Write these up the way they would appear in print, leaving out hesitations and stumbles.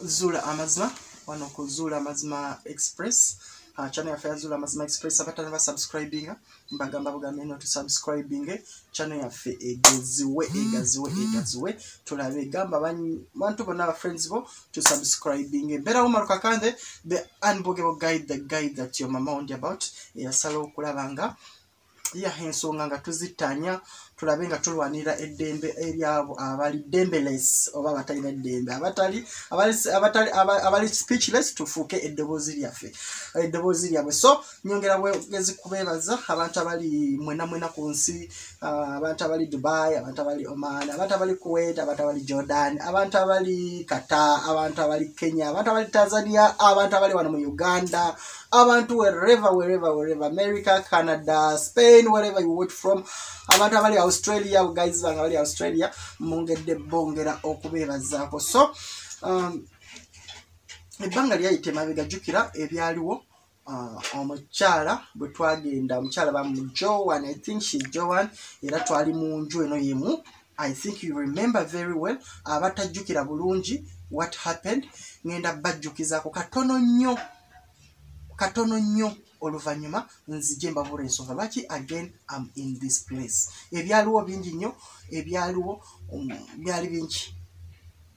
Zula Amazima wano ku Zula Amazima Express channel ya Zula Amazima Express abatana ba subscribing mbagamba bugambe no to subscribing channel ya fe egaziwe tulabe gamba bantu bonna ba friends bo to subscribing bera umaruka kande the unbogeable guide, the guide that your mama on about ya salo kulabanga ya hensonga nga tuzitanya tulabe nga tulwanira eddembe eryabo abali dembeless oba batalina eddembe abali speechless tufuke eddobozi lyabwe so nyongera bwegezi kubebaza abantu abali mwena ku nsi abantu abali Dubai, abantu abali Oman, abantu abali Kuwait, abantu abali Jordan, abantu abali Qatar, abantu abali Kenya, abantu abali Tanzania, abantu abali wano mu Uganda, abantu wherever America, Canada, Spain, wherever you watch from, abantu abali Australia, guys banga bali Australia mungedde bongera okubebazaako so ebbanga lyayite mabega jukira ebyaliwo omukyala bwe twagenda omukyala bamu Joan, I think she's Joan era twali mu nju eno yemu. I think you remember very well abatajjukira bulungi what happened ngenda bajjukizaako katono nnyo oluvanyuma nzije mbabura ensonga lwaki again I'm in this place. Ebyaliwo bingi nnyo ebyaliwo byali bingi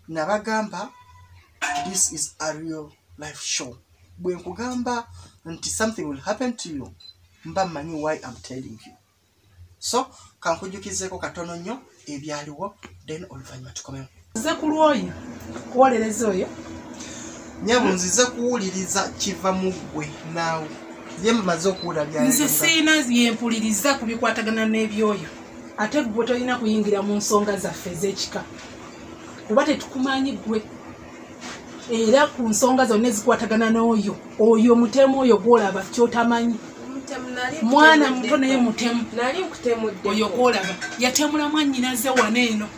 nabagamba this is a real life show. Bwe nkugamba nti something will happen to you mba manyi why I'm telling you. So kankujukizeko katono nnyo ebyaliwo then oluvanyuma tukomeo nze kulwoyo kuwolereza oyo nyabo nzize kuwuliriza kiva mu ggwe naawe byemaze okuwula byali nze siina yempuliriza ku bikwatagana n'ebyoyo ate gwe tolina kuyingira mu nsonga zaffe ez'ekika kuba tetukumanyi ggwe era ku nsonga zonna ezikwatagana n'oyo oyo mutemu oyo gwolaba kyotamanyi mwana muto naye mutemu oyo gwolaba yatemula mwannyinaze wano eno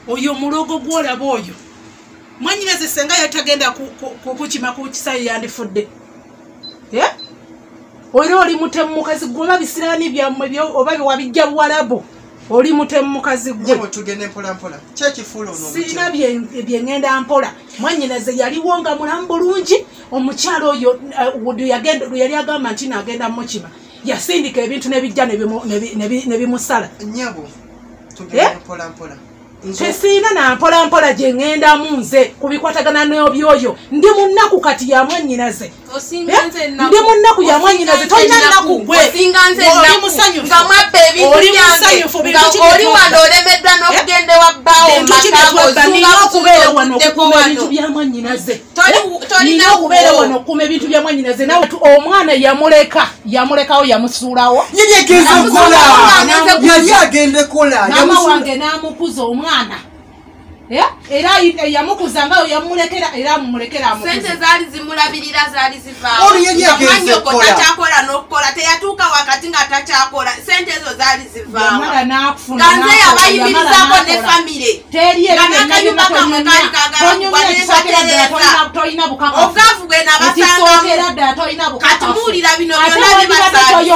oyo mulogo gwolaba oyo mwannyinaze senga yatagenda kukima ku kisayi yandifudde oyo oli mutemu mukazi gwe oba bisiraani byammwe oba wabijja Buwalabu oli mutemu mukazi gwe tugende mpola kyekifuula ono sirina byengenda mpola mwannyinaze yaliwo nga mulamu bulungi omukyalo oyo yali agamba nti nagenda mukima yasindika ebintu nebijja nebimusala nyabo tugende mpola tesina na mpola gye ŋŋendamu nze kubikwatagana n'ebyoyo ndi munnaku kati ya mwannyinaze ndi munnaku ya mwannyinaze tolina nnaku gwe oli musanyufu oli wano olemeddwa n'okugenda ewabbaawo nina okubeera wano okukuuma ebintu bya mwannyinaze nina okubeera wano okukuuma ebintu bya mwannyinaze nawe omwana yamulekawo yamusuulawo yali agende kola maama wange n'amukuza omwana era yamukuza nga yamulekera era amulekera sente zaali zimulabirira zaali zivaawo amanyoko takyakola n'okukola teyatuuka wakati nga takyakola sente ezo zaali zivaawo nga nze yabayimirizaako ne famire nga n'akayumba kamwe kaali kagalagwa nengatereza obwavu bwe nabasangamu kati muwulira bino byonna bibasaaliza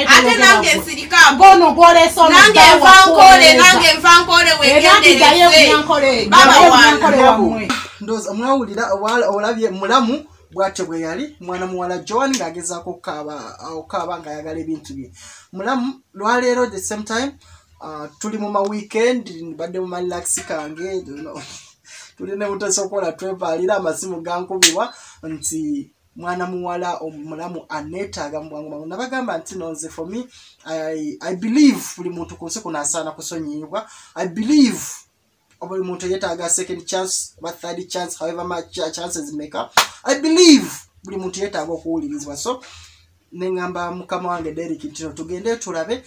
ate nange ensirikaamu nange enva nkole wegendereze baba wange ndoza mwawulira olabye mulamu bwatyo bwe yali mwana muwala Joan ng'agezaako okukaaba ng'ayagala ebintu bye mulamu lwaleero the same time tuli mu weekend badde mu relax kange tulina butasokola twepaalira amasimu gankubibwa nti mwana muwala omulamu aneetaaga mu bwangu bwangu nabagamba nti nonze for me I believe buli muntu ku nsi kuno asaana kusonyiyibwa. I believe buli muntu yeetaaga second chance oba third chance however much chances make up. I believe buli muntu yeetaaga okuwulirizibwa so nengamba mukama wange Derek ntino tugende tulabe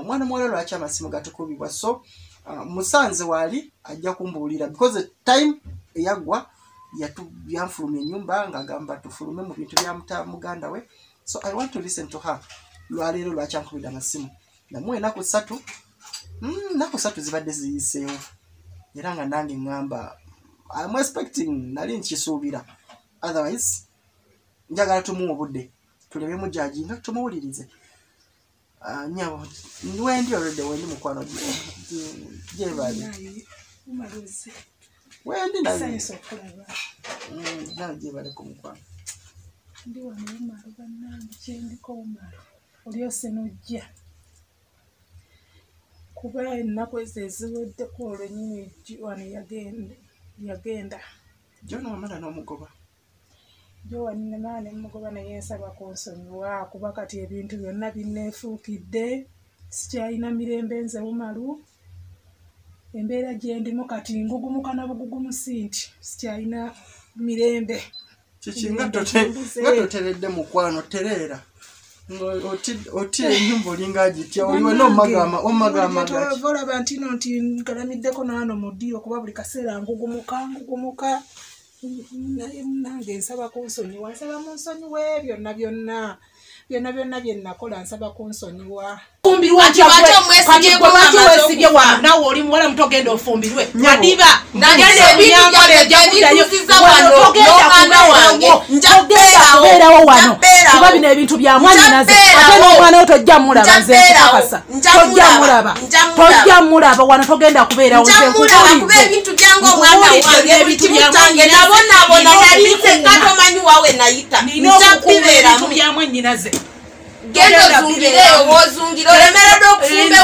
mwana muwala lwaki amasimu gatukubibwa so musanze wali ajja kumbuulira because the time eyagwa yanfulumya ennyumba ng'agamba tufulume mu bintu bya muganda we so I want to listen to her. Lwaleero lwaki ankubidde amasimu namuwa ennaku 3 ennaku 3 zibadde ziyiseewo era nga nange ngamba I'm expecting nali nkisuubira otherwise njagala tumuwa obudde tulebe mujajinga tumuwulirize nyabo wendi already wendi mukwano gye bali Umaluzi. Wendi na Science okulaba. Naje bale kumukwana. Ndi wano umalu bannange kyendiko umalu. Olyose nojja. Kuba ennaku ezo eziweddeko olwennyini wano yagenda. Jona wamala n'omugoba. Jowani nemaane mugoba naye nsaba kunsonyiwa kuba kati ebintu byonna binneefuukidde sikyalina mirembe nze umalu embeera gye ndimu kati ngugumuka na bugugumusi nti sikyalina mirembe kikinga toteredde mukwano tereera oti enyumba olinga agitya oliwe n'omagama olaba nti nkalamiddeko naano mu ddiiro kuba buli kaseera ngugumuka naye nange nsaba kunsonyiwa nsaba munsonyiwe byonna bye nakola nsaba kunsonyiwa fumbirwa kyewesibye wano nawe oli muwala muto ogenda ofumbirwe adiba kubeerawo wano kuba bino ebintu bya mwanyinaze ate n'omwana we tojja mulaba nze nkukakasa tojja mulaba wano togenda kubeerawo nze ebintu bya mwanyinaze gendo zungire wozungire olemerera okufumbe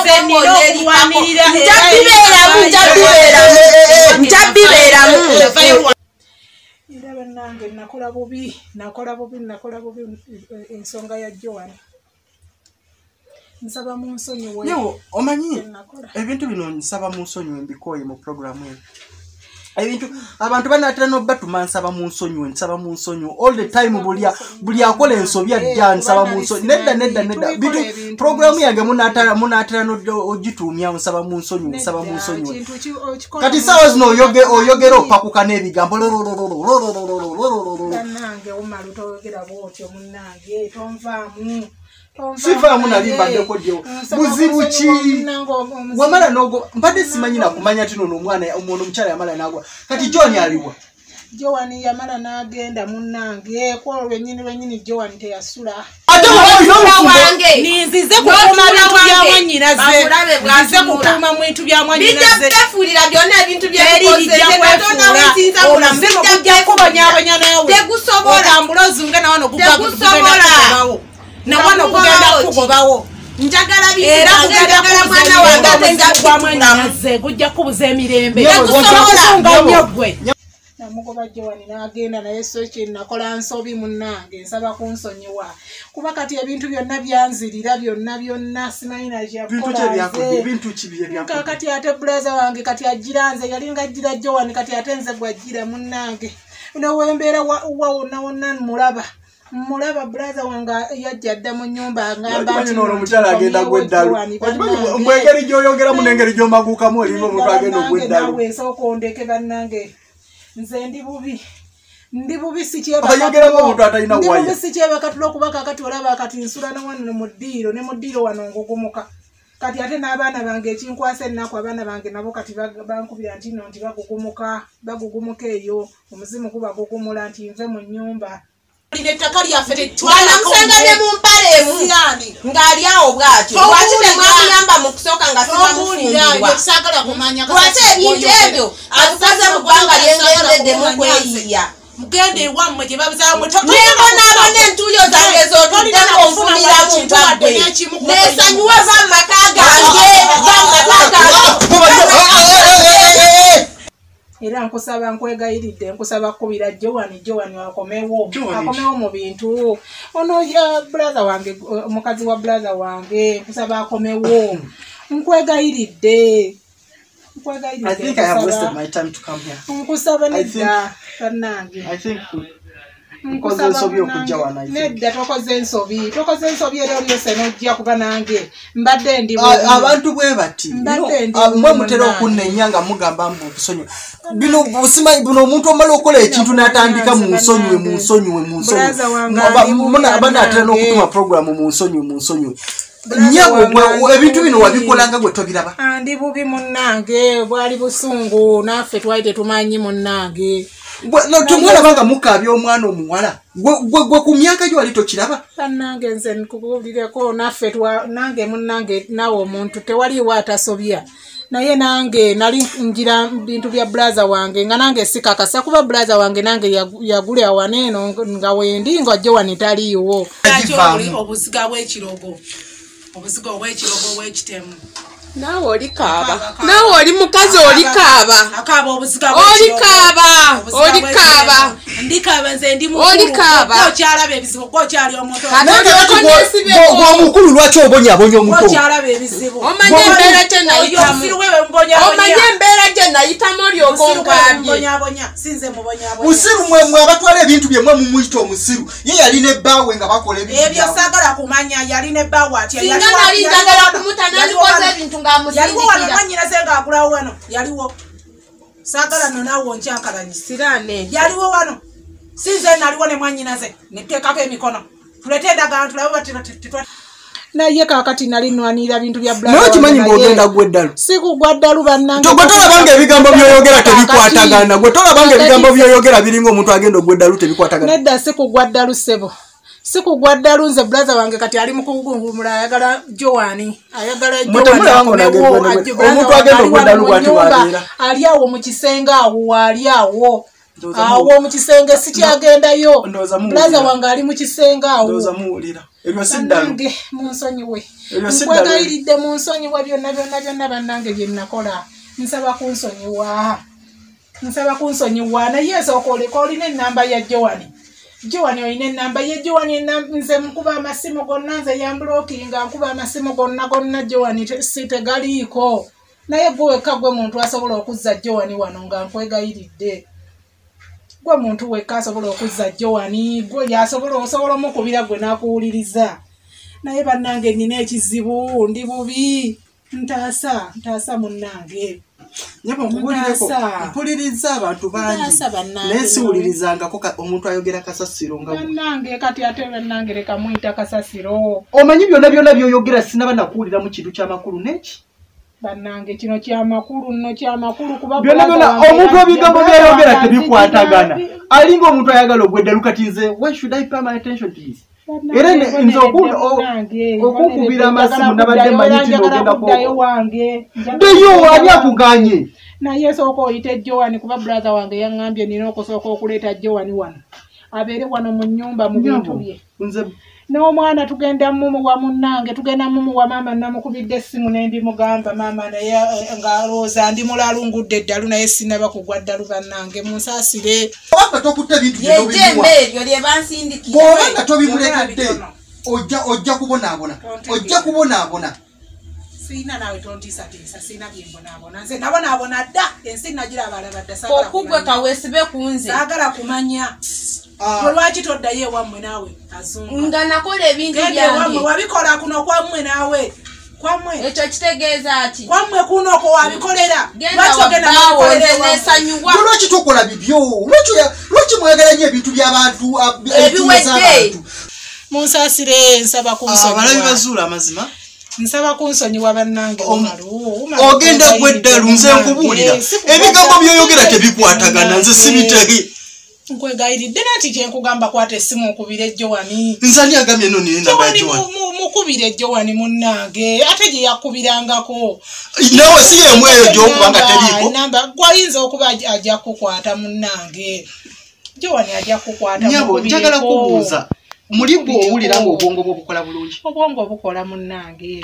njabiberamu ndaba nange nakola bubi ensonga ya Joan nsaba munsonyiwe yewo omanyi ebintu bino nsaba munsonyiwe mbikoye mu programu eno ebintu abantu banatera n'obatuma nsaba munsonyiwe all the time buli akola ensobi ajja nsaba munsonyiwe nedda bintu programu yange munatera n'ogituumya nsaba munsonyiwe kati sawa zino oyogera opakuka n'ebigambo nange umalu toyogera bwotyo munnange tonvaamu sivaamu nalimbaddeko dyo buzibu ki wamala nogo mbadde simanyi nakumanya ti nono omwana omwono omukyala yamala nagwa kati John aliwa Joan yamala n'agenda munnange kwa lwennyini Joan teyasula ate wange ninzize kukuuma bintu bya mwannyinaze ninzize kukuuma bintu bya mwannyinaze bijja byonna ebintu omuzimu gujja kubonyabonya nawe otambula ozunge nawe nogugawo nawano kugenda kugobawo njagala era kugenda mwana wange atenga gujja kubuza emirembe kusonga nnyo gwe namugoba Joan n'agenda naye soki nakola nsobi munnange nsaba kunsonyiwa kuba kati ebintu byonna byanzirira byonna simanyi nakyakola kati ate brother wange kati agiranze yalinga agira Joan kati ate nze gwajira munnange nowembeera wonna mulaba brother wanga yajja dda mu nyumba ngamba ati nono mukyala agenda gweddalu mwengeri gyoyogera mu nengeri gyomaguukamu oliva omuntu agenda ogweddalu nawe sooka ondeke bannange nze ndi bubi sikyebakatula okuba kakati olaba kati nsula nawano mu ddiiro ne mu ddiiro wano ngugumuka kati ate n'abaana bange ekinkwasa ennaku abaana bange nabo kati bankubira nti bagugumuka eyo omuzimu gubagugumula nti nve mu nnyumba ettaka lyaffe tetwanamusanga ne mu mpale emu ng'ali awo bw'atyo lwaki temwamuyamba mu kusooka nga sibamufumbirwa lwaki ebintu ebyo atukaze mu ggwanga lyengeyondeddemu kweyiya mugende ewammwe gye babizaamu nembonaabona entuuyo zange zotuddemu onfuniramu mbagwe nesanyuwa vammaka gange era nkusaba nkwegayiridde nkusaba kubira Joan akomewo mu bintu ono ya brother wange mukazi wa brother wange nkusaba akomewo nkwegayiridde I think I have wasted my time to come here. Nkusaba nedda kannange nedda tokoze ensobi era olyose nojja kuba nange mbadde ndi abantu bwe bati mwe mutera okunnenya nga mugamba mbu okusonyiwa bino busimanyi buno omuntu omala okukola ekintu n'atandika munsonyiwe abana atera n'okutuma programu munsonyiwe nyago ebintu bino wabikolanga gwe tobiraba ndi bubi munnange bwali busungu naffe twali tetumanyi munnange tumulabanga mukabya omwana omuwala gwe ku myaka gyo wali tokiraba bannange nze nkubulireko naffe nange munnange nawe omuntu tewaliwo atasobya naye nange nali njira bintu bya brother wange nga nange sikakasa kuba brother wange nange yagulya waneeno nga wendi nga Joan taliiwo obusiga bw'ekirogo w'ekitemu nawe oli kaaba nawe oli mukazi oli kaaba ndikaaba nze ndi okyalaba ebizibu kokyali omuto omukulu lwaki obonyabonya omuto omanye embeera gye nayitamu olyogonkabye musiru mwe abatwala ebintu byemwe mumuyita omusiru ye yalina ebbaawe nga bakola ebyo saagala kumanya yalina ebbaawe atya singa nali njagala kumuta nandikoze ebintu yaliwo wano mwanyinaze ngaagulawo wano yaliwo saagala nonawo nkyankalanyisirane yaliwo wano sinze naliwo ne mwanyinaze neteekako emikono tulete endagano tulabe naye kakati nali nwanira bintu bya naye okimanyi ng'ogenda gwe ddalu sikugwa ddalu bannange gwe tolabanga ebigambo byoyogera tebikwatagana gwe tolabanga ebigambo byoyogera biringa omuntu agenda ogwe ddalu tebikwatagana nedda sikugwa ddalu ssebo sikugwa ddalu nze brother wange kati ali mu kugungumula ayagala Joan omuntu agenda ogwe ddalu bwati wabeera ali awo mu kisenge awo ali awo mu kisenge sikyagendayo brother wange ali mu kisenge awo nange munsonyiwe nkwegayiridde munsonyiwe byonna bannange bye nakola nsaba kunsonyiwa naye esooka olina ennamba ya Joan olina ennamba ye Joan nze nkuba amasimu gonna nze yambulookinga nkuba amasimu gonna Joan tegaliiko naye gwe wekka gwe muntu asobola okuzza Joan wano nga nkwegayiridde gwe muntu wekka asobola okuzza Joan gwe yasobola osobola omukubira gwe n'akuwuliriza naye bannange nina ekizibu ndi bubi ntaasa munnange mpuliriza abantu bangi naye siwulirizangako omuntu ayogera kasasiro nga bannange kati ate bannange leka muyita kasasiro omanyi byonna byoyogera sinaba nakuwulira mu kintu ky'amakulu neki bannange kino ky'amakulu kuba byonna omuntu ebigambo byayogera tebikwatagana alinga omuntu ayagala ogweddalu kati nze why should I pay my attention to this era nze okukubira amasimu nabadde manyi kino ogenda ddeyo ani akuganye naye sooka oyite Joan kuba brother wange yaŋŋambye nina okusooka okuleeta Joan wano abeere wano mu nnyumba mu bintu bye n'omwana tugenda mumuwa munnange tugenda mumuwa maama namukubidde essimu nendimugamba maama naye ngaalowooza ndi mulalungudde eddalu naye sinaba kugwa ddalu bannange munsaasire obanga tokutte ebintu yejembe eryo lye bansindikira bw'obanga tobimulekedde ojja kubonaabona siina naawe tontiisatiisa siina byembonaabona nze nabonaabona dda ensi nagiraba alaba dda okugwe kaweesibe ku nze saagala kumanya lwaki toddayo ewammwe naawe azunga nga nakola ebintu byange wabikola kuno kwammwe naawe kwammwe ekyo kitegeeza ki kwammwe kuno ko wabikolera nesanyuwa lwaki tokola bibyo lwaki mwagala nnyo ebintu by'abantu ebiwedde munsaasire nsaba kunsabalabi bazuula amazima nsaba kunsonyiwa bannange ogenda gwe ddalu nze nkubuulira ebigambo byoyogera tebikwatagana nze sibitege nkwegayiridde nati kyenkugamba kwata essimu okubire Joan nzani agambye eno nina namba ya Joan mukubire Joan munnange ate gye yakubirangako nawe si yemu eyo gyokubanga teriiko namba gwayinza okuba ajja kukwata munnange Joan ajja kukwata nyabo njagala kubuuza muli bw'owulira ng'obwongo bwo bukola bulungi obwongo bukola munnange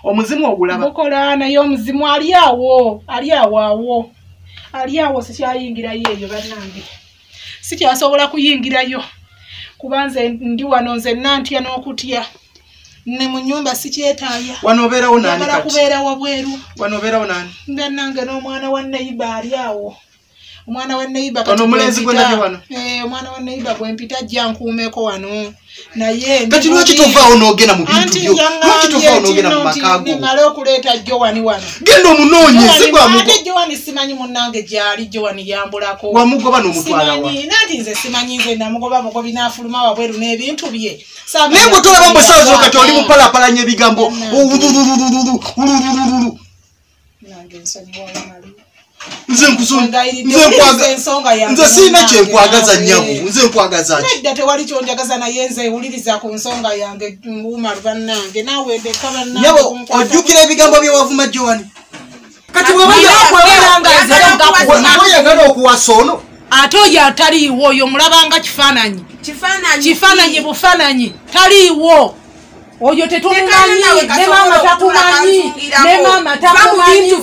omuzimu ogulaba bukola naye omuzimu ali awo sikyayingirayo eyo bannange sikyasobola kuyingirayo kuba nze ndi wano nze nantya n'okutya ne mu nnyumba sikyetaaya wano obeerawo nani kati kubeera wabweru wano obeerawo nani bannange n'omwana wa neiba ali awo omwana wa neiba kati omulenzi gwe nabyo wano omwana wa neiba gwe mpita ajja nkuumeko wano naye kati lwaki tovaawo n'ogenda mu bintu byo lwaki tovaawo n'ogenda mu makaago nimale okuleeta Joan wano genda omunoonye ate Joan simanyi munnange gyali Joan yambulako wamugoba n'omutwala wa nanti nze simanyi nze namugoba mugobi n'afuluma wabweru n'ebintu bye naye bwe tolaba mbwesaazo kati oli mupalapalanya ebigambo nze siina kyenkwagaza nnyabo nze nkwagaza nedda tewali kyonjagaza naye nze wuliriza ku nsonga yange Umar bannange naawe ndeka bannange nyabo ojjukira ebigambo bye wavuma Joan kati oyagala okuwasa ono ate oyo ataliiwo oyo mulabanga kifaananyi bufaananyi taliiwo oyo tetumumanyi ne maama takumanyi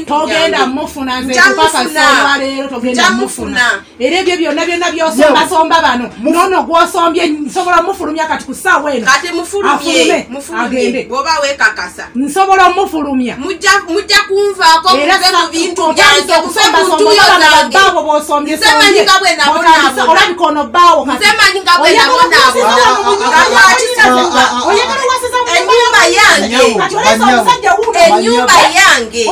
togenda mufuna nze kupakasalwaleero togenda mufuna era ebyo byonna byosombasomba bano nono gwosombye nsobola mufulumya kati ku ssaawa eno agende nsobola omufulumya mujja kunvaako muve mu bintu byange baabo bwosombye olabika ono baawo enyumba yange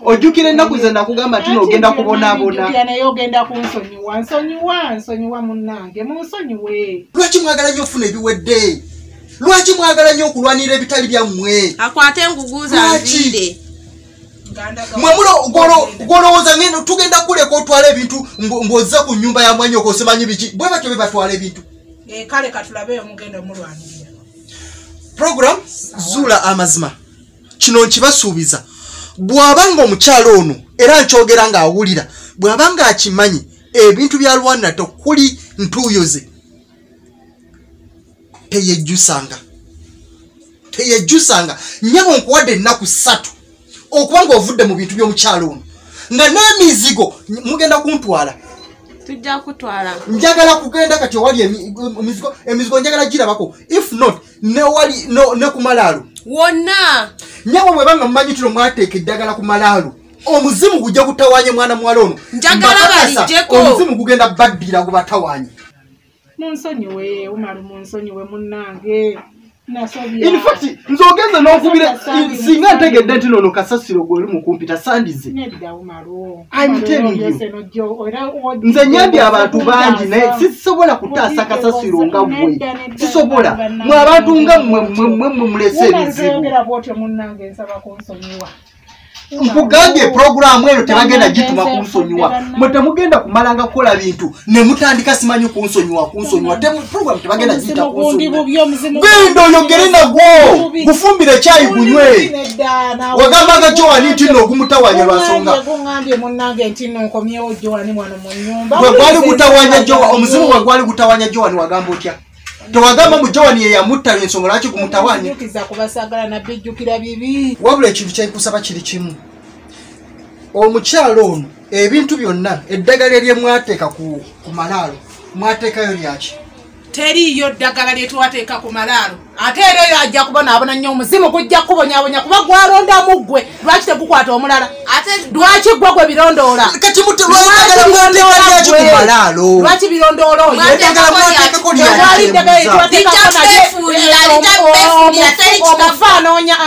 ojjukira ennaku ze nakugamba ti n'ogenda kubonaabona naye ogenda kunsonyiwa munnange munsonyiwe. Lwaki mwagala nnyo okufuna ebiwedde? Lwaki mwagala nnyo okulwanira ebitali byammwe? akwate engugu zanzire mwe golowooza ngendo tugenda kuleka otwala ebintu ng'ozze ku nnyumba ya mwanyi okosimanyi biki bwe batyo be batwala ebintu. Kale katulabeyo mugenda omulwanirira. Program Zuula Amazima kino nkibasuubiza bw'abanga omukyalo ono era nkyogera ng'awulira bw'abanga akimanyi ebintu byalwanira tokuli ntuuyo ze teyejjusanga nnyabo nkuwadde ennaku 3 okuba ng'ovudde mu bintu by'omukyalo ono nga n'emizigo mugenda kuntwala. tujja kutwala njagala kugenda kati owali emizigo njagala girabako if not ne ku malaalo wonna nyabo bwe banga mumanyi tuno mwateeka eddagala ku malaalo omuzimu gujja gutawanya mwana muwala ono njagala balijjeko omuzimu gugenda baddira gubatawanye. Munsonyiwe umalu munsonyiwe munnange. In fact, nzogeza n'okubira singa ntegedde nti nono kasasiro gw'oli mu kumpita sandize. I'm telling you. Nze nyambye abantu bangi naye sisobola kutaasa kasasiro nga ggwe. Sisobola. Mwe abantu nga mmwe mulese ebizibu. Mpugambye programu eno tebagenda gituma kunsonyiwa. Mwe temugenda kumalanga kukola bintu ne mutandika simanyi kunsonyiwa. Programu tebagenda giyita kunsonyiwa. Genda oyogere nagwo gufumbire kyayi gunywe. Wagambaga Joani nti no ogumutawanya lwasonga. Gwe gwali gutawanya Joani, omuzimu gwe gwali gutawanya Joani wagamba otya? Tewagamba mu Joani ye yamutta ensonga lwaki gumutawanya. Wabula ekintu kyayikusaba kiri kimu. Omukyalo ono ebintu byonna eddagala erye mwateeka ku malaalo mwateekayo lyaki? Teriyo ddagala lye twateeka ku malaalo. Ate era oyo ajja kubonaabona nnyo omuzimu gujja kubonyabonya kuba gwalondamu ggwe. Lwaki tegukwata omulala? Lwaki ggwe gwe birondoola? Kati mutewagala mwateeka lyaki ku malaalo? Lwaki birondoola oyo? Eddagala mwateekako lyaki? Omufa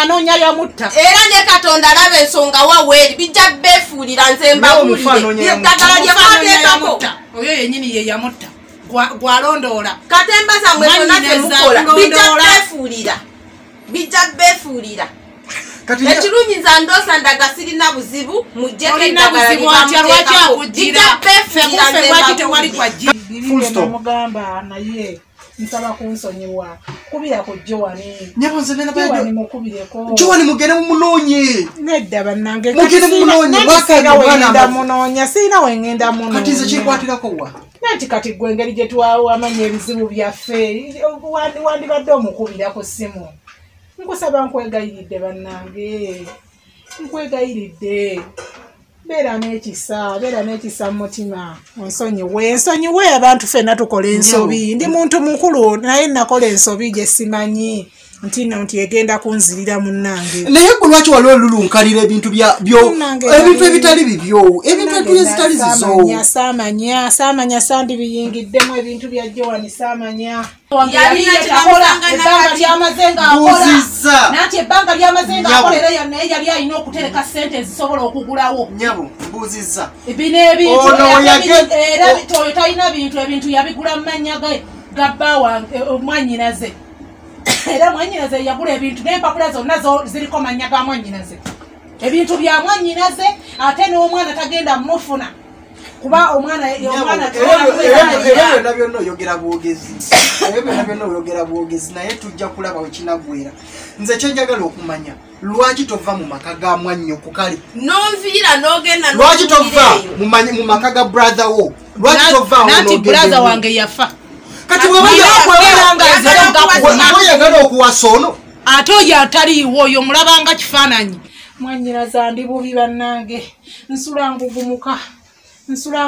anoonya yamutta. Era ne Katonda alaba ensonga waweeri bijja beefuulira nze mbawulire. Eddagala lye mwateekako. Oyo yennyini ye yamutta. Gwalondoola katemba zamwe zonna temukola bijja beefuulira ekirunyiza ndoosa ndaga sirina buzibu mujjeko eddagala mugamba naye nsaba kunsonyiwa kubira ku Joani Joani mugende mumunoonye nedda bannange mugende mumunoonye munoonya sirina wengenda munoonye kati nze kikwatirako wa nanti kati gwe engeri gye twamanya ebizibu byaffe wandibadde omukubira ku ssimu. Nkusaba nkwegayiridde bannange nkwegayiridde beera n'ekisa mu mutima ensonyiwe abantu ffenna tukola ensobi ndi muntu mukulu naye nakola ensobi gye simanyi nti egenda kunzirira munnange. Naye gwe lwaki wali olulunkalira ebintu ebintu ebitali bibyo ebintu ezitali zizo? Saamanya sandibiyingiddemu ebintu bya Joani saamanya. Nanti ebbanga lyamaze ng'akola era naye yali alina okutereka ssente ezisobola okugulawo. Nyabo mbuuzizza. Bino ebintu era talina ebintu yabigula mu mannya ga bbaawa mwannyinaze. Era mwannyinaze yagula ebintu n'empapula zonna ziriko mannya ga mwannyinaze. Ebintu bya mwannyinaze ate n'omwana tagenda mufuna. kuba omwana nabyo noyogera bwogezi nabyo noyogera bwogezi naye tujja kulaba wekinagwera nze kyenjagala okumanya lwaki tova mu maka ga mwannyoko kale nonviira n'ogenda lwaki tova mu maka ga brother wo lwaki tova nanti brother wange yafa kati weyagala okuwasa ono ate oyo ataliiwo oyo mulabanga kifaananyi mwannyinaza ndi bubi bannange nsula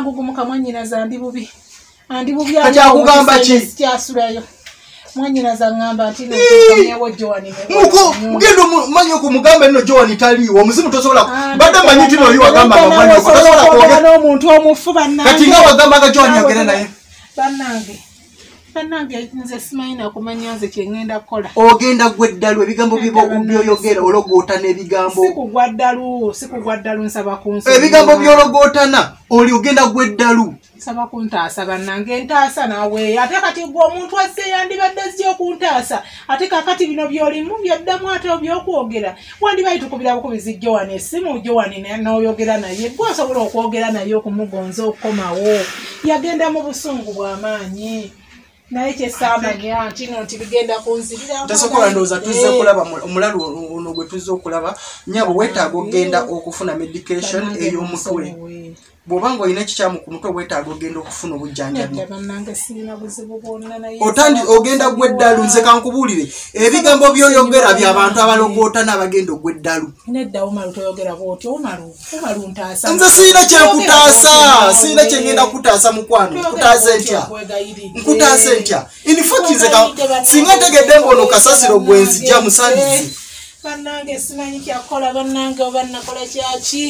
ngugumuka mwannyinaza ndi bubi kati akugamba ki kyasulayo mwannyinaza ngamba nti nyewo Joani mugendo manyo ku mugamba nno Joani taliiwo omuzimu tosobola badde manyi tino oli wagamba nga mwanyo tosobola kwogera n'omuntu omufu bannange kati nga wagamba nga Joani agenda naye bannange nze simanyi nakumanya nze kyengenda kukola ogenda gweddalu ebigambo byoyogera ologootana ebigambo sikugwa ddalu nsaba kunsi ebigambo byologootana oli ogenda gweddalu nsaba kuntaasa bannange ntaasa nawe ate kati gwe omuntu asse yandibadde zzi okuntaasa ate kakati bino byolimu byaddamu ate byokwogera wandibayi tukubira bukubizi Joani essimu Joani n'oyogera naye gwe osobola okwogera naye okumugonza okukomawo yagenda mu busungu bw'amaanyi naye kyesamanya nti bigenda kunzirira tasokola ndowooza tuzze kulaba omulalu ono gwe tuzze okulaba nyabo weetaaga ogenda okufuna medication ey'omutwe bw'oba ng'olina ekikyamu ku mutwe weetaaga ogenda okufuna obujjanjabi ogenda gweddalu nze kankubuulire ebigambo by'oyogera by'abantu abalogootana abagenda ogweddalu nze siina kyenkutaasa siina kyengenda kutaasa mukwano nkutaasa ntya infact nze singa ntegedde ng'ono kasasiro gwenzijja musandizi bannange simanyi kyakola bannange oba nakola kyaki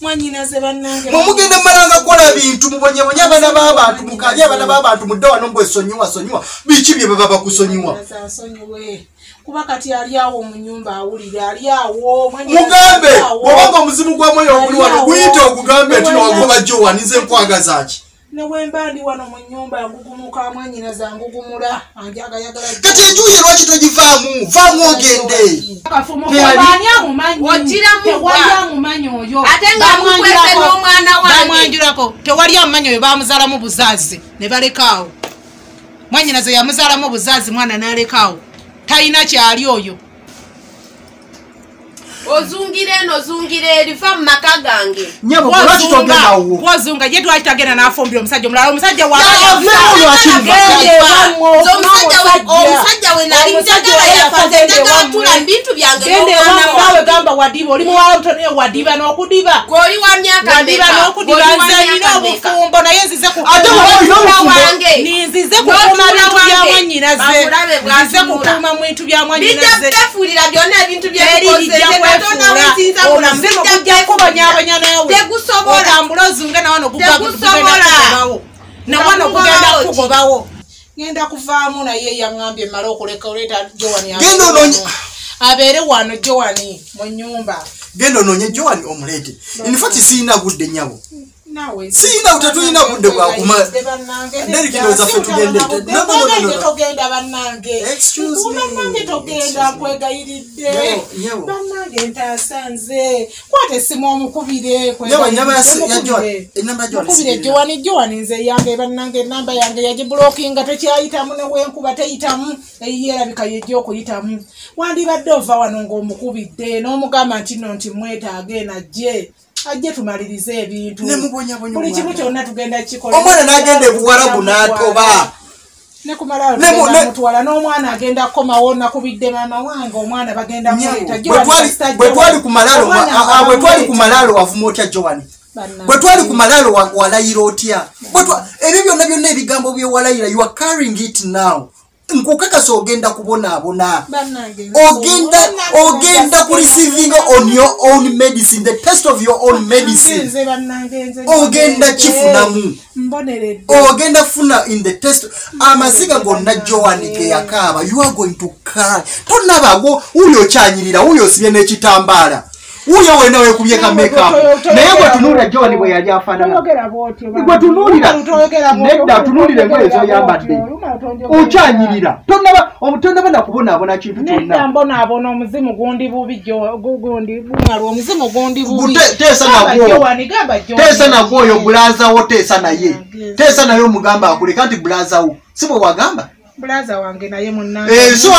mwanyinaze bannange mugende malanga kola bintu mubonyebonye abaana b'abantu mukalye abaana b'abantu mudde wano mbwesonyiwa biki bye baba bakusonyiwa kuba kati ali awo mu nyumba awulira ali awo mugambe bw'obanga omuzimu gwa mwoyo oguli wano guyite ogugambe nti nowagoba Joani nze nkwagaza ki newemba ndi wano mu nyumba ngugumuka mwanyinaza ngugumula anjagayagala kati ejuye lwaki togivaamu vaamu ogende bamwanjulako tewali amumanyi oyo bamuzaalamu buzaazi ne balekaawo mwanyinaza yamuzaalamu buzaazi mwana n'alekaawo talina kyali oyo ozungire eno zungire eriva mu maka gange wozunga ye twali tagenda n'afumbira omusajja omulala omusajja omusajja we nali njagala yafaze njagala tula mu bintu byange nawe gamba wadiba oli muwala mutono wadiba n'okudiba goli wa myaka wadiba n'okudiba nze nina obufumbo naye nzize kukuuma bintu bya mwannyinaze nzize kukuuma mu bintu bya mwannyinaze bijja kutefuulira byonna ebintu byebikozeze omuzimu gujja kubanyabanya nawe otambula ozunge nawano nawano gugenda kugobawo ngenda kuvaamu naye yaŋŋambye mala okuleka oleeta Joani abeere wano Joani mu nyumba genda onoonye Joani omuleete infact siina budde nyabo siina tetulina budde bwakuma nderikirooza ffe tugenda bannange togenda nkwegayiridde bannange ntaasanze kwata essimu omukubire mukubire Joani nze yange bannange enamba yange yagibulokinga tekyayitamu newenkuba teyitamu eyerabika yejja okuyitamu wandibadde ova wano ng'omukubidde n'omugamba nti mwetaaga enajje ajje tumalirize ebintu buli kimu kyonna tugenda kikola omwana n'agenda ebuwarabu n'atoba nekumala n'omwana agenda kukomawo nakubidde maama wange omwana bagenda bwe twali ku malaalo wavuma otya Joani bwe twali ku malaalo walayira otya ebyo byonna ebigambo byewalayira you are carrying it now nkukakasa ogenda kubonaabona ogenda ku receiving on your own medicine the test of your own medicine ogenda kifunamu ogenda funa in the test amaziga gonna Joani ge yakaaba you are going to cry tonnabago uyo okyanyirira uyo osibye n'ekitambaala uyo wena wekubye ka makeup naye gwe tunuulira Joani bwe yali afaanana gwe tunuulira nedda tunuulire ngoye zoyambadde Ochanyirira. Tonaba nakubonabona kintu kyonna. Nedda mbonabona omuzimu gundi bubi gundi bungalo omuzimu gundi bubi. Teesa nagwo. Teesa nagwo oyo bulaza wo teesa naye. Teesa naye omugamba akuleka nti bulaza wo. Sibwe wagamba? Bulaza wange naye munnange. So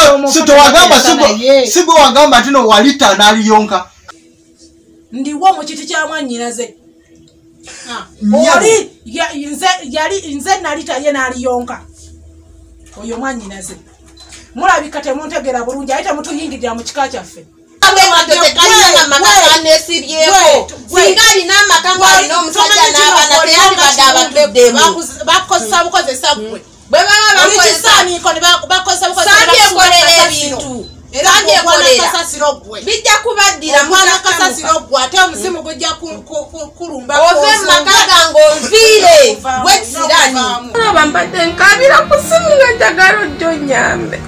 towagamba sibwe wagamba tino walita n'aliyonka. Ndiwo mu kiti kya mwannyinaze. Oli nze nalita ye n'aliyonka. Oyo mwannyinaze. Mulabika temuntegera bulungi ayita mutuyingirira mu kika kyaffe. Bakozesa bukozesa gwe. Bijja kubaddira mwana kasasiro gwe ate omuzimu gujja kulumba ove makaga ng'onviire bwekisirani aba mbadde nkabira ku simu nga njagala ojjo nyambe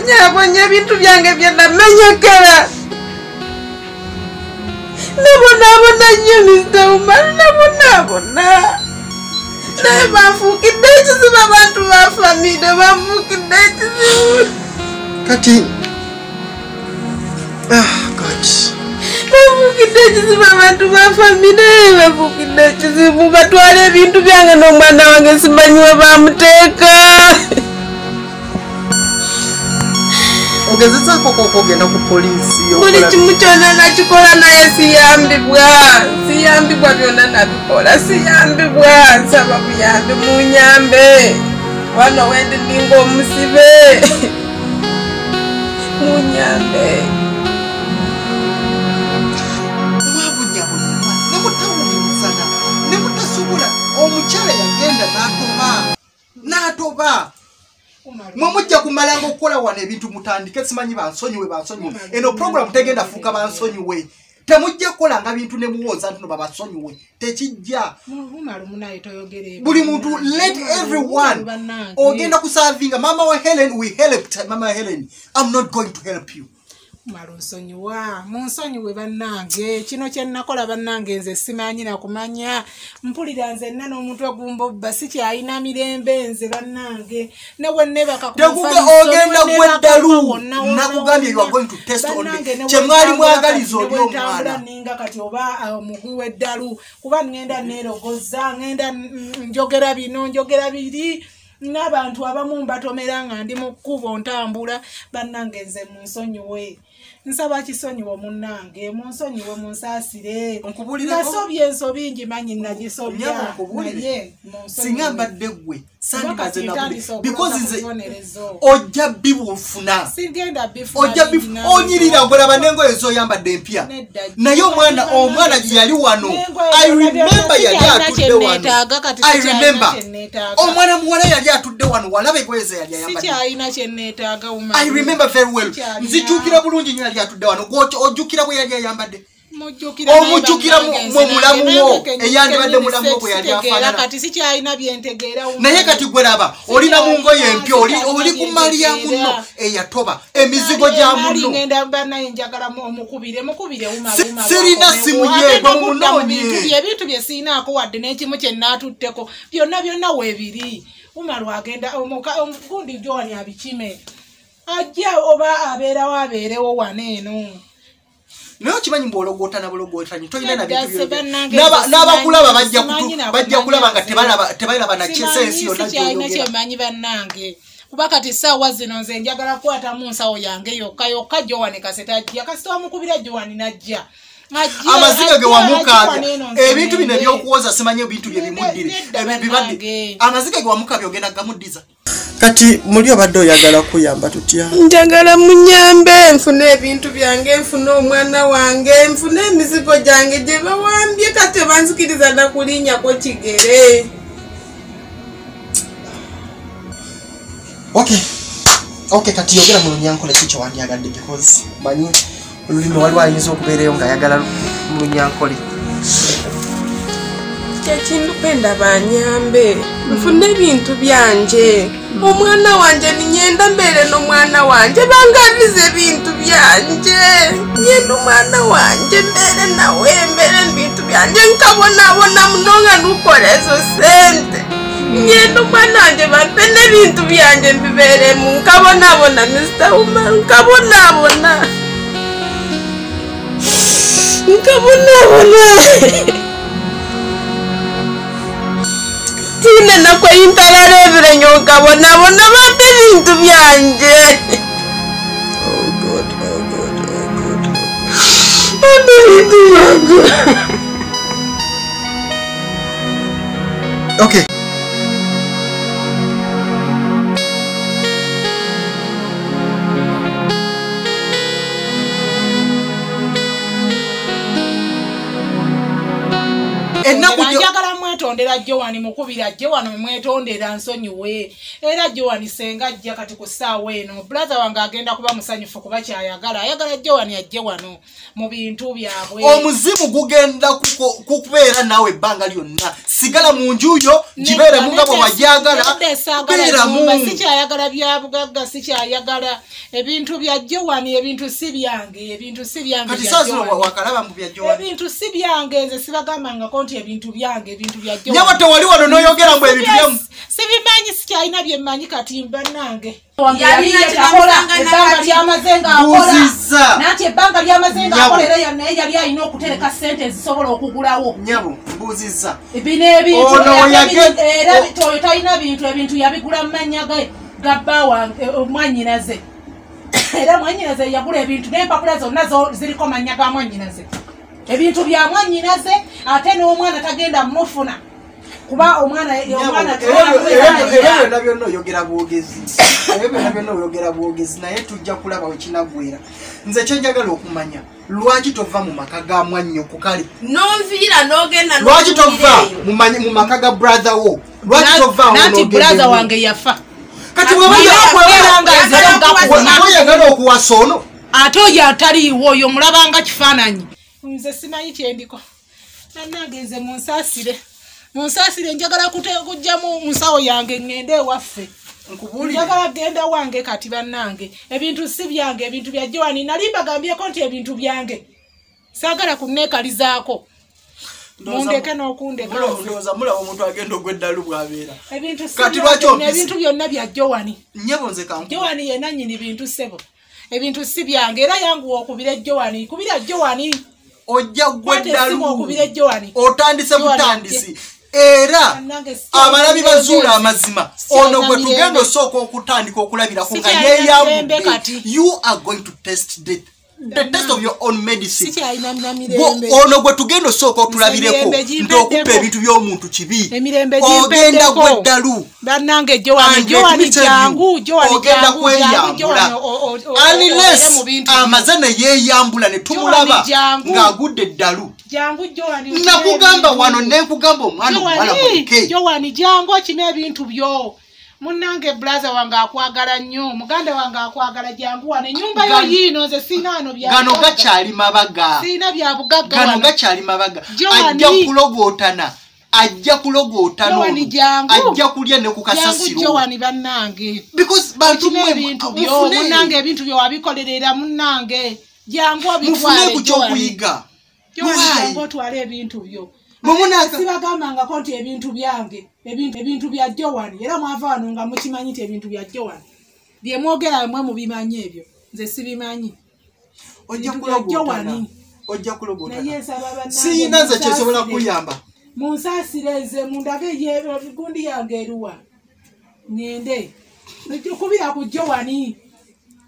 Mr. mbonye ebintu byange byonna menyekera nabonabona nnyo Mr. Umar nabonabona naye banfuukidde ekizibu abantu ba famire banfuukidde ekizibu kati God banfuukidde ekizibu abantu ba famire banfuukidde ekizibu batwala ebintu byange n'omwana wange simanyi we bamuteeka ogezezaako okogenda ku poliisi buli kimu kyonna nakikola naye siyambibwa byonna nabikola siyambibwa nsaba buyambi munyambe wano wendi ninga omusibe munyambe mwabunyabunywa nemutawulirizana nemutasobola omukyala yagenda n'atoba mwamujja kumalanga okukola wano ebintu mutandike simanyi bansonyiwe eno program tegenda fuuka bansonyiwe temujja kukolanga bintu ne muwoza nti no babasonyiwe tekijja buli muntu let everyone ogenda kusavinga mama wa Helen we helped mama wa Helen I'm not going to help you Maronsonyiwa munsonyiwe bannange kino kye nakola bannange nze simanyi na kumanya mpulira nze nna n'omuntu ogumba basi kyayina mirembe nze bannange ne bwenne bakakufa ogenda gweddalu nakugambye you are going to test on me kye mwali mwagaliza oli omwana ninga kati oba omugwi w'eddalu kuba ngenda neerogoza ngenda njogera bino njogera biri n'abantu abamu mbatomera nga ndi mu kkubo ntambula bannange nze munsonyiwe nsaba kisonyiwo munnange munsonyiwe munsaasire nasobye ensobi ngi manyi nagisobya naye singa mbadde ggwe sandibaze nakube because nze ojja bibufuna ojja onyirira golaba n'engoye ez'oyambadde empya naye omwana gye yali wano I remember yali atudde wano I remember omwana muwala yali atudde wano walaba engoye ze yali ayambadde I remember very well nzikyukira bulungi nnyo yali atudde wano ojjukira bwe yali ayambadde omujjukira mu mulamu wo eyandibadde mulamu wo bwe yali afaanana naye kati gwe laba olina mu ngoye empya oli ku mali ya munno eyatoba emizigo gya munno sirina simu yeegwe mu munoonye ebintu bye siinaako wadde n'ekimu kye naatutteko byonna weebiri Umaru agenda omugundi Joani abikime ajja oba abeerawo abeerewo waneeno naye kimanyi mbwologotana bulogotanyi tolina na bintu n'abakulaba bajja kulaba nga tebalaba nakisensi yonna gy'oyogera kyemanyi bannange kuba kati ssaawa zino nze njagala kukwatamu nsawo yange yokka Joani kasita ajja kasita wamukubira Joani najja amaziga ge wamukabya ebintu bino ebyokuwoza simanyi ebintu bye bimuddire bibadde amaziga ge wamukabya ogenda gamuddiza kati muli obadde oyagala kuyamba tutya njagala munyambe nfune ebintu byange nfune omwana wange nfune emizigo gyange gye bawambye kati banzikiriza nakulinnyako kigere okay kati yogera mu Lunyankole kikyo wandyagadde because manyi olulimi waliwo ayinza okubeerayo ng'ayagala mu Lunyankole kyekindupenda banyambe nfune ebintu byanje omwana wanje ninyenda mbeere n'omwana wanje bangabize ebintu byanje nyenda omwana wanje mbeere nawe mbeere ebintu byanje nkabonabona muno nga nukola ezo sente ngenda omwana wange bampe n'ebintu byange mbibeeremu nkabonaabona Mr. Woman nkabonaabona tine nakweyintalalebire nyo nkabonaabona bampe ebintu byange bampe ebintu byange. Okay. njagala mwetondera Joan mukubira Joan mwetondera nsonyiwe era Joan senga ajja kati ku ssaawa eno brother wange agenda kuba musanyufu kuba kyayagala Joan ajje wano mu bintu byabwe. Omuzimu gugenda kukubeera naawe ebbanga lyonna sigala mu nju yo gibeere mu nga bwe wajagala sikyayagala bya bugagga sikyayagala ebintu bya Joan ebintu si byange kati sasa wakalaba mu bya Joan ebintu si byange nze sibagambanga konti ebintu byange ebintu bya Joan nyabo tewali wano n'oyogera mbu ebintu byamu sibimanyi sikyalina bye mmanyi kati mbannange nanti ebbanga ly'amazenga akola era naye yali alina okutereka ssente zisobola okugulawo nyabo mbuuzizza bino ebintu era talina ebintu yabigula mu mannya ga bba wange mwannyinaze era mwannyinaze yagula ebintu n'empapula zonna ziriko mannya ga mwannyinaze ebintu bya mwannyinaze ate n'omwana tagenda mufuna kuba omwana byonna oyogera bwogezi naye tujja kulaba wekinagwera nze kyenjagala okumanya lwaki tova mu maka ga mwannyoko kale nonviira n'ogenda lwaki tova mu maka ga brother wo lwaki tova nanti brother wange yafa kati oyagala okuwasa ono ate oyo ataliiwo oyo mulabanga kifaananyi nze simanyi kyendiko nannagenze munsaasire njagala kujjamu musawo yange ngende ewaffe njagala genda wange kati bannange ebintu si byange ebintu bya Joan nali mbagambyeko nti ebintu byange saagala kunneekalizaako mundeke n'okundeka ndowooza mulaba omuntu agenda ogweddalu bw'abeera ebintu byonna bya Joan nyebo nze kangu Joan yenna nnyini bintu ssebo ebintu si byange era yanguwa okubira Joan kubira Joan ojja gweddalu okubira Joan otandise butandisi era abalabi bazuula amazima ono gwe tugenda osooka okutandika okulabirako nga yeeyambudde you are going to test the test of your own medicine ono gwe tugenda osooka otulabireko nti okubba ebintu by'omuntu kibi ogenda gweddalu bannange Joan ogenda kweyambula unless amaze ne yeeyambula ne tumulaba ng'agudde eddalu nakugamba wano nenkugamba omwana omuwala muleke Joan jangu okina ebintu byo munnange brother wange akwagala nnyo muganda wange akwagala jangu wano ennyumba yo yiino nze siinaano gano gakyali mabaga siina bya bugagga gano gakyali mabaga ajja kulogootana ajja kulya ne ku kasasiro Joan bannange because bantu ebintu byo munnange ebintu byo wabikolerera munnange jangu mufune ku kyokuyiga jangu otwale ebintu byo sibagambangako nti ebintu byange ebintu bya Joan era mwava wano nga mukimanyi nti ebintu bya Joan bye mwogera mwe mubimanyi ebyo nze sibimanyi ojja kulogootana siina nze kyesobola kuyamba munsaasire nze mundage gundi yange eruwa ngende kubira ku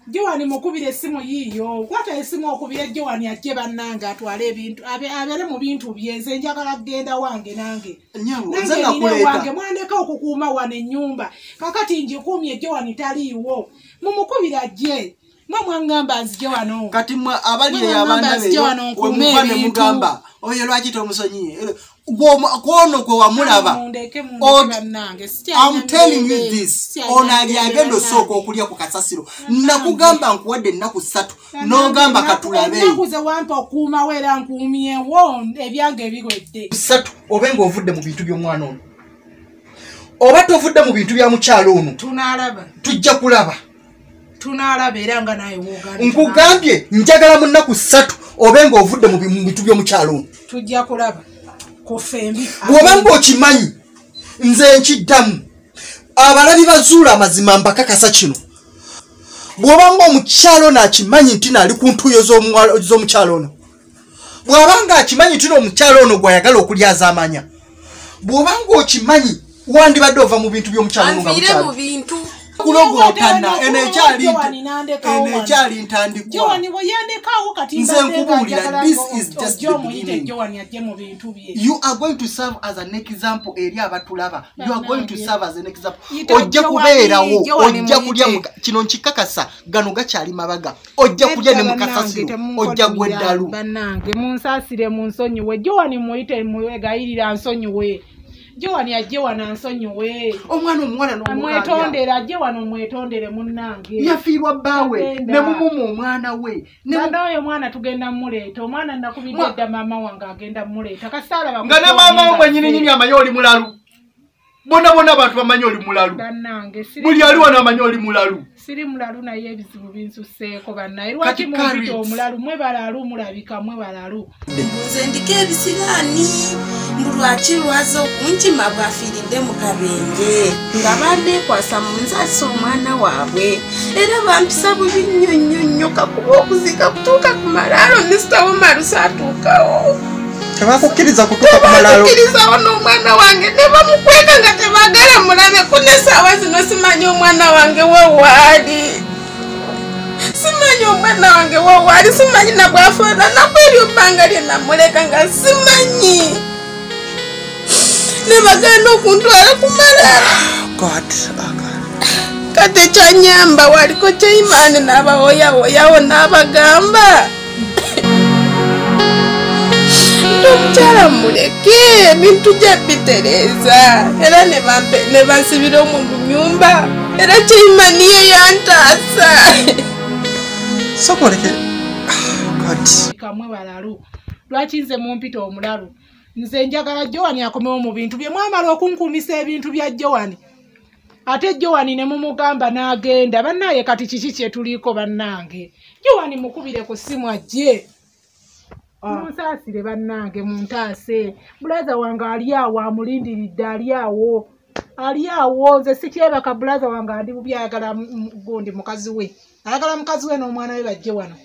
Joan mukubira essimu yiiyo kwata essimu okubira Joan ajje bannange atwale ebintu abeere mu bintu bye nze njagala kugenda wange nange wange mwandeka okukuuma wano ennyumba kakati njikuumye Joan taliiwo mumukubira ajje mwe mwangamba nzije wano kati mwe abali abaana be wemuva ne mugamba oyo lwaki tomusonyiye gwono gwe wamulaba I'm telling you this ono ali agenda osooka okulya ku kasasiro nakugamba nkuwadde ennaku 3 n'ogamba katulabe nakuze wampa okuuma weera nkuumyewo ebyange ebiwedde 3 obe ng'ovudde mu bintu by'omwana ono oba tovudde mu bintu bya mukyalo ono tujja kulaba tunalaba era nga naye woogala nkugambye njagala mu nnaku 3 obe ng'ovudde mu bintu by'omukyalo ono tujja kulaba kofembi bw'oba ng'okimanyi nze nkiddamu abalabi bazuula amazima mbakakasa kino bw'obanga omukyalo n'akimanyi nti naali ku ntuuyo z'omukyalo ono bw'abanga akimanyi nti omukyalo ono gw'ayagala okulyaza amanya bw'obanga okimanyi wandibadde ova mu bintu by'omukyalo ono nga mukyalo kulogotana enekyali ntandikwa nze nkubuulira this is just the beginning. You are going to serve as an example eri abatulaba. You are going to serve as an example. Ojja kubeerawo ojja kulya kino nkikakasa gano gakyali mabaga ojja kulya ne mukasasiro ojja gweddalu bannange munsasire munsonyiwe Jowani muyite mwegayirira nsonyiwe Jowani ajje wana nsonyiwe omwana omuwala n'omwetondera ajje wano mwetondere munnange yafiirwa bbawe ne mumumu omwana we naye omwana tugenda muleeta omwana nakubidde dda maama wange agenda muleeta kasaala nga ne maama we mwennyini amanyi oli mulalu bona abantu bamanyi oli mulalu bannange buli ali wano amanyi oli mulalu siri mulalu naye ebizibu binsuseeko bannaye lwaki mumpita omulalu mwebalalu mulabika mwebalalu nze ndiko ebisiraani mbu lwaki lwaza okunkima bwafiiridde mu kabenje nga banneekwasa mu nzasi omwana waabwe era bampisa bubi nnyo kakuba okuziika kutuuka ku malaalo nesitawo malusa atuukawo tebakukkiriza kutuuka ku malaalo tebakukkirizawo n'omwana wange ne bamukweka nga tebaagala mulabeko n'essaawa zino simanyi omwana wange wewaali simanyi omwana wange wewaali simanyi na bwafaananaku eryo bbanga lye namuleka nga simanyi ne bagenda okuntwala ku malaalo kati ekyanyamba waliko kyeyimaani n'abawoyawoyawo n'abagamba omukyala muleke ebintu gye bitereeza era ne bansibira omu nyumba era kyeyimaniye yantaasa sokoleke kamwe balalu lwaki nze mumpita omulalu nze njagala Jowani akomewo mu bintu bye mwamala okunkumisa ebintu bya Jowani ate Jowani ne mumugamba n'agenda bannaye kati kiki kyetuliko bannange Jowani mukubire ku ssimu ajje munsasire bannange muntaase bulaza wange ali awo amulindiridde ali awo nze sikyebaka bulaza wange andi bubi ayagala gundi mukazi we ayagala mukazi we n'omwana we bajje wano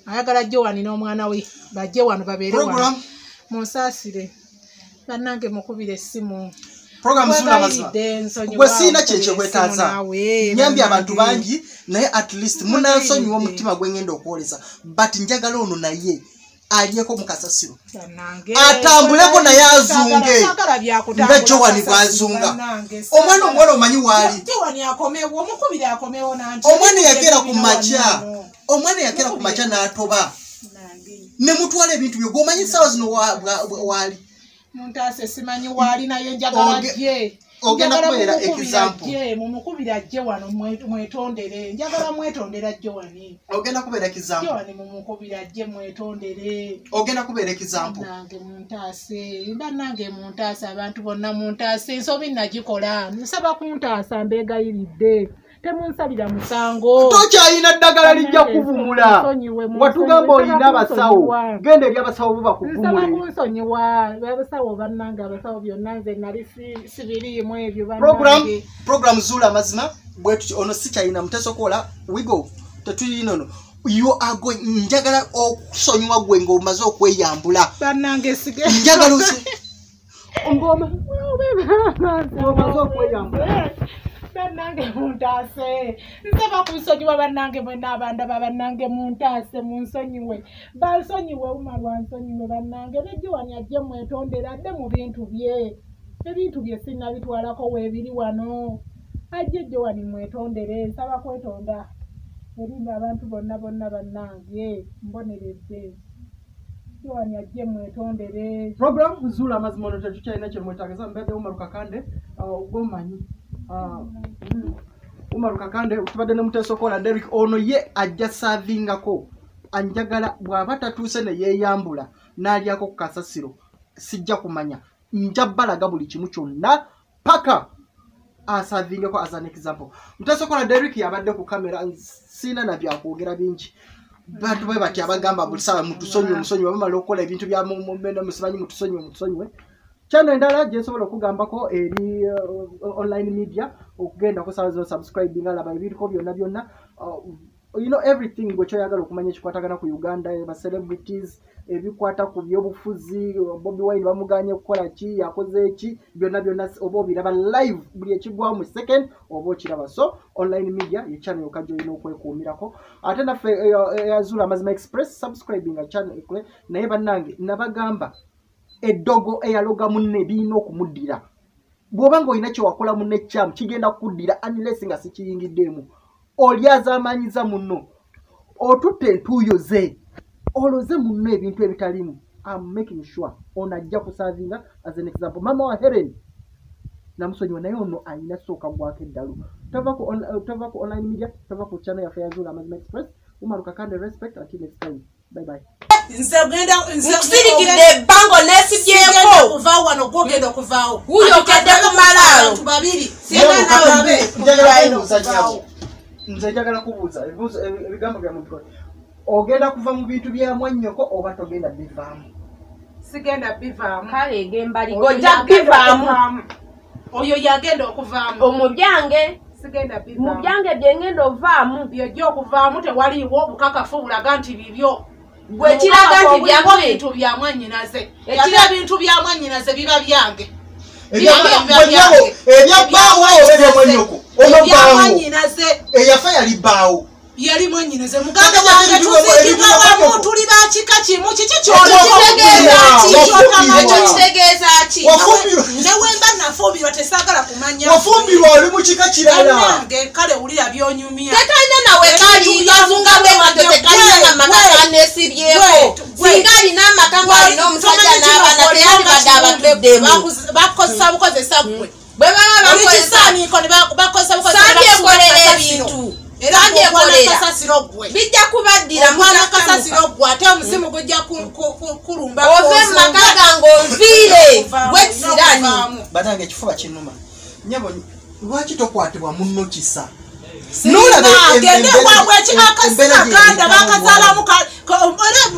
ayagala Jowani n'omwana we bajje wano babeere wano munsasire bannange mukubire essimu program zula mazima gwe siina kyekyo bwetaaza nyambye abantu bangi naye at least munansonyiwa omutima gwe ngenda okwolesa but njagala ono naye aliyeko mukasasiro atambuleko naye azunge nga Jowani bwazunga omwana omuwala omanyi waali omwana yakera ku makya n'atoba ne mutwala ebintu byo gwomanyi ssaawa zino waali muntaase simanyi waali naye njagala gye ogenda kubeera example mumukubira ajje wano mwetondere njagala mwetondera Jowani ogenda kubeera example Jowani mumukubira ajje mwetondere ogenda kubeera example nange muntaase bannange muntaase abantu bonna muntaase ensobi nagikola nsaba kuntaasa mbeegayiridde temunsalira musango tokyayina ddagala lijja kuvumula watugamba olina abasawo genda eri abasawo bo bakuvumule kunsonyiwa abasawo bannange abasawo byonna nze nali sibiriimu ebyo program zula amazima bwetuti ono sikyayina mutesokola wigo tetuyina ono you are going njagala okusonyiwa gwe ng'omaze okweyambula bannange njagala omaze okweyambula bannange muntaase nsaba kunsonyiwa bannange mwenna abanda babannange muntaase munsonyiwe bansonyiwe umalwa nsonyiwe bannange ne Jowani ajje mwetondera adde mu bintu bye ebintu bye sinnabitwalako weebiri wano ajje Jowani mwetondere nsaba kwetonda eringa abantu bonna bannange mboneredde Jowani ajje mwetondere program zula amazima ono tetukyalina kyemwetageza mbadde Umaru Kakande gomanyi Umaru Kakande tubadde ne Mutesokola Derrick ono ye ajja savingako anjagala bw'aba tatuuse ne yeeyambula n'alyako ku kasasiro sijja kumanya njabalaga buli kimu kyonna paka asavingeko as an example. Mutesokola Derrick yabadde ku kamera siina na byakwogera bingi bantu bwe bati abagamba buli sawa mutusonyiwe bamala okukola ebintu bya mumenda musimanyi mutusonyiwe channel endala gyesobola okugambako eri online media okugenda kusazo subscribing alaba ebiriko byonna you know everything gwe kyoyagala okumanya ekikwatagana ku Uganda ba celebrities ebikwata ku byobufuzi Bobi Wine bamuganye kukola ki yakoze ki byonna oba obiraba live buli ekigwa mu second oba okiraba so online media ye channel okajo ino okwekuumirako ate naffe yazula Amazima Express subscribing a channel ekwe naye bannange nabagamba eddogo eyaloga munne bino okumuddira bw'obanga olina kye wakola munne kyamu kigenda kukuddira unless nga sikiyingiddemu olyaza amanyiza munno otutte entuuyo ze oloze munno ebintu ebitalimu I'm making sure onajja kusavinga as an example mama wa Helen namusonyiwa naye ono alina sooka gwako eddalu tova ku online media tova ku channel ya Yazula Amazima Express umaruka kandi respect until next time bye bye nsirikidde bango nesibyeko kuva wano gwogenda okuvaawo uyo kadde kumalaalo tubabiri nze njagala kubuuza ebigambo bya muntu ogenda kuva mu bintu bya mwannyoko oba togenda bivaamu sigenda bivaamu kale egembali gojja bivaamu oyo yagenda okuvaamu omubyange sigenda bivaamu mubyange byengenda ovaamu byojja okuvaamu tewaliiwo obukakafu bulaga nti bibyo gwe kiraga nti byakwe bintu bya mwannyinaze ekira bintu bya mwannyinaze biba byange ebyabaawo ebyamwannyoko mwannyinaze eyafa yali bbaawo yali mwannyinaze muganda wange tuzikibwa wamu tuli bakika kimu kiki kitegeeza ki newemba nafumbirwa tesaagala kumanya wafumbirwa oli mu kika kirala kale wulira byonyumya tetalina nawe kali kazunga bwekato tekalina na makaka nesibyeko singa alina amaka alina omusajja n'abaana teyandibadde abatuddemu bakozesa bukozesa gwe bwe baba bakosabyekolera ebintu bijja kubaddira mwana kasasiro gwe ate omuzimu gujja kulumba ove mu maka gange onviire bwekisirani banange ekifuba kinuma nyabo lwaki tokwatibwa munno kisa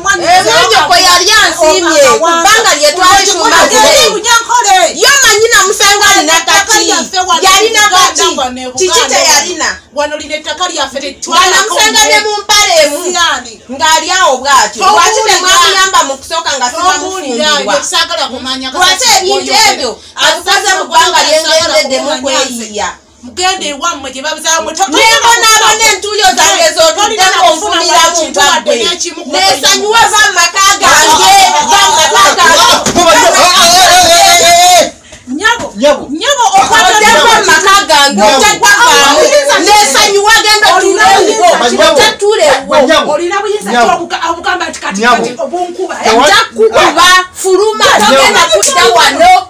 emwanjoko yali ansiimye kubanga lyetwalisumbayo manyina musenga alina taki yalina kati kiki teyalina banamusenga ne mumpale emu ng'ali awo bwatyo lwaki temwamuyamba mu kusooka nga sibamufumbirwa lwaki ebintu ebyo abisaze mu ggwanga lyengendeddemu kweyiya mugende ewammwe gye babizaamu nebonaabona entuuyo zange zotuddemu onfunira mu mpabwe nesanyuwa va mu maka gange nyabo okwatodemu mu maka gange otegwavaamu nesanyuwa genda otulewo olina buyinza obugamba nti kati obunkuba njakukuba fuluma togenda kudda wano